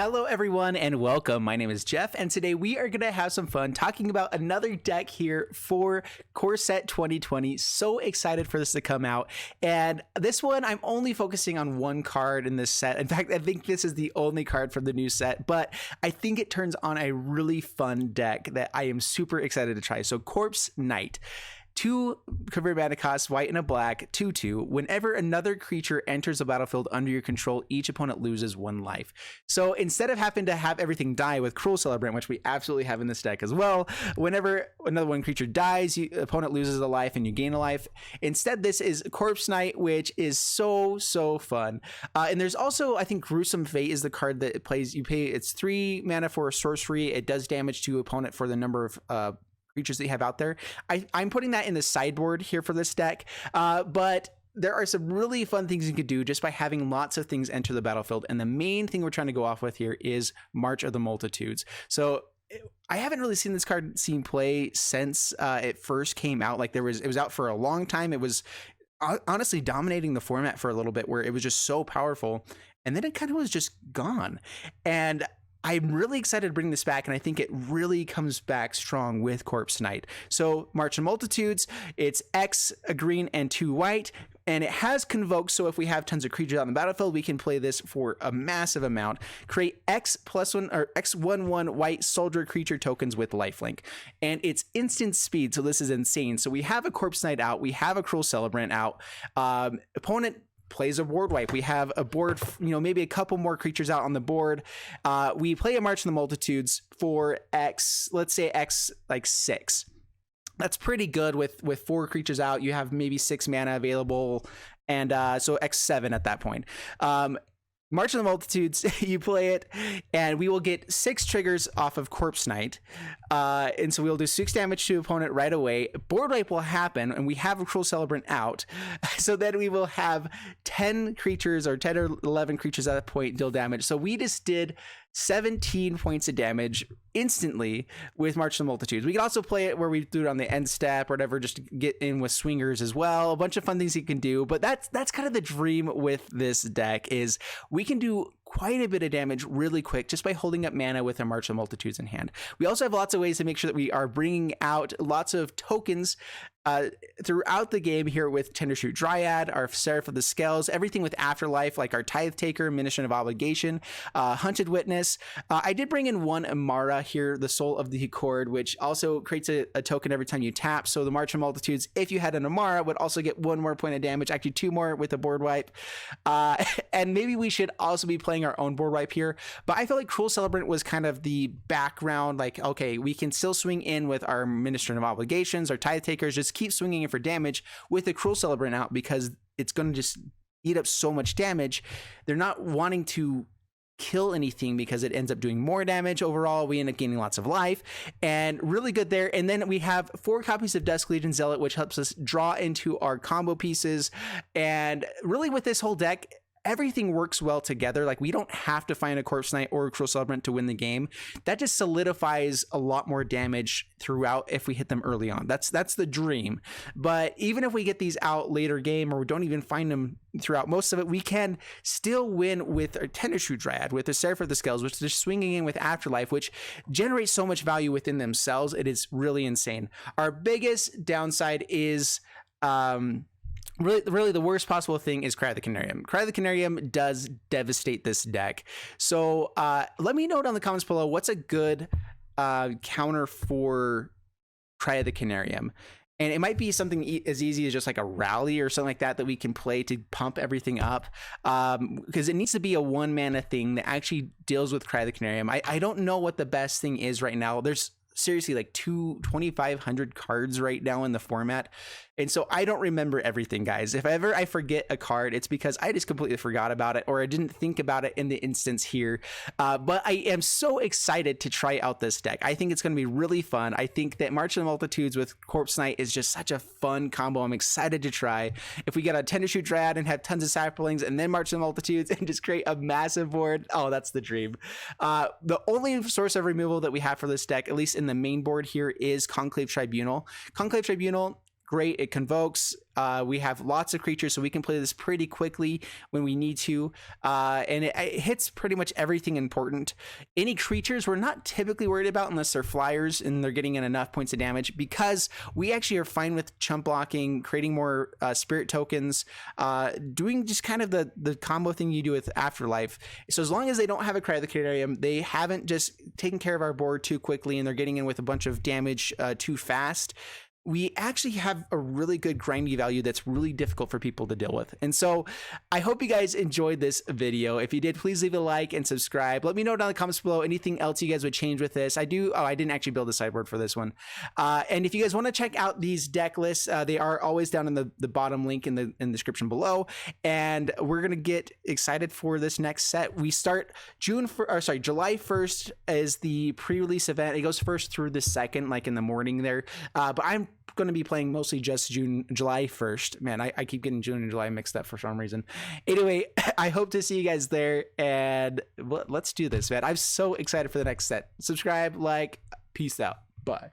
Hello everyone and welcome. My name is Jeff and today we are going to have some fun talking about another deck here for Core Set 2020. So excited for this to come out, and this one I'm only focusing on one card in this set. In fact, I think this is the only card from the new set, but I think it turns on a really fun deck that I am super excited to try. So Corpse Knight. 2 convert mana cost, white and a black, 2/2. Whenever another creature enters the battlefield under your control, each opponent loses 1 life. So instead of having to have everything die with Cruel Celebrant, which we absolutely have in this deck as well, whenever another one creature dies, opponent loses a life and you gain a life. Instead, this is Corpse Knight, which is so fun. And there's also, I think, Gruesome Fate is the card that it plays. You pay, it's 3 mana for a sorcery. It does damage to opponent for the number of creatures that you have out there. I'm putting that in the sideboard here for this deck, but there are some really fun things you could do just by having lots of things enter the battlefield. And the main thing we're trying to go off with here is March of the Multitudes. So I haven't really seen this card seen play since it first came out. Like it was out for a long time. It was honestly dominating the format for a little bit, where it was just so powerful, and then it kind of was just gone. And I'm really excited to bring this back, and I think it really comes back strong with Corpse Knight. So March of Multitudes, it's X, a green, and 2 white, and it has Convoke, so if we have tons of creatures on the battlefield, we can play this for a massive amount. Create X+1 or X11 white soldier creature tokens with lifelink, and it's instant speed, so this is insane. So we have a Corpse Knight out, we have a Cruel Celebrant out, opponent plays a board wipe. We have a board, maybe a couple more creatures out on the board. We play a March of the Multitudes for X, let's say X like 6. That's pretty good with 4 creatures out. You have maybe 6 mana available, and so X7 at that point. March of the Multitudes, you play it, and we will get 6 triggers off of Corpse Knight. And so we'll do 6 damage to opponent right away. Board wipe will happen, and we have a Cruel Celebrant out. So then we will have 10 creatures or 10 or 11 creatures at that point deal damage. So we just did 17 points of damage instantly with March of the Multitudes. We can also play it where we do it on the end step or whatever, just to get in with swingers as well. A bunch of fun things you can do, but that's kind of the dream with this deck, is we can do quite a bit of damage really quick just by holding up mana with a March of the Multitudes in hand. We also have lots of ways to make sure that we are bringing out lots of tokens throughout the game here with Tendershoot Dryad, our Seraph of the Scales, everything with Afterlife, like our Tithe Taker, Ministry of Obligation, Hunted Witness. I did bring in 1 Amara here, the Soul of the Accord, which also creates a token every time you tap. So the March of Multitudes, if you had an Amara, would also get 1 more point of damage, actually 2 more with a board wipe. And maybe we should also be playing our own board wipe here, but I feel like Cruel Celebrant was kind of the background, like, okay, we can still swing in with our Ministry of Obligations, our Tithe Takers, just keep swinging in for damage with the Cruel Celebrant out, because it's going to just eat up so much damage. They're not wanting to kill anything because it ends up doing more damage overall. We end up gaining lots of life, and really good there. And then we have 4 copies of Dusk Legion Zealot, which helps us draw into our combo pieces. And really with this whole deck, everything works well together. Like, we don't have to find a Corpse Knight or a Cruel Celebrant to win the game. That just solidifies a lot more damage throughout if we hit them early on. That's the dream. But even if we get these out later game, or we don't even find them throughout most of it, we can still win with a Tendershoot Dryad, with the Seraph of the Scales, which is swinging in with Afterlife, which generates so much value within themselves. It is really insane. Our biggest downside is really the worst possible thing is Cry of the Canarium. Cry of the Canarium does devastate this deck. So let me know down in the comments below, what's a good counter for Cry of the Canarium? And it might be something as easy as just like a rally or something like that we can play to pump everything up, because it needs to be a 1 mana thing that actually deals with Cry of the Canarium. I don't know what the best thing is right now. There's seriously like 2,500 cards right now in the format, and so I don't remember everything, guys. If ever I forget a card, it's because I just completely forgot about it, or I didn't think about it in the instance here. But I am so excited to try out this deck. I think it's going to be really fun. I think that March of the Multitudes with Corpse Knight is just such a fun combo. I'm excited to try. If we get a Tendershoot Dryad and have tons of saplings, and then March of the Multitudes and just create a massive board, oh, that's the dream. The only source of removal that we have for this deck, at least in the main board here, is Conclave Tribunal. Conclave Tribunal great. It convokes. We have lots of creatures, so we can play this pretty quickly when we need to. And it hits pretty much everything important. Any creatures we're not typically worried about unless they're flyers and they're getting in enough points of damage, because we actually are fine with chump blocking, creating more spirit tokens, doing just kind of the combo thing you do with Afterlife. So as long as they don't have a Cryotherarium, they haven't just taken care of our board too quickly and they're getting in with a bunch of damage too fast, we actually have a really good grindy value that's really difficult for people to deal with. And so I hope you guys enjoyed this video. If you did, please leave a like and subscribe. Let me know down in the comments below anything else you guys would change with this. I didn't actually build a sideboard for this one. And if you guys want to check out these deck lists, they are always down in the bottom link in the description below. And we're going to get excited for this next set. We start July 1st is the pre-release event. It goes 1st through the 2nd, like in the morning there. But I'm going to be playing mostly just July 1st. Man, I keep getting June and July mixed up for some reason. Anyway, I hope to see you guys there, and let's do this, man. I'm so excited for the next set. Subscribe, like, peace out. Bye.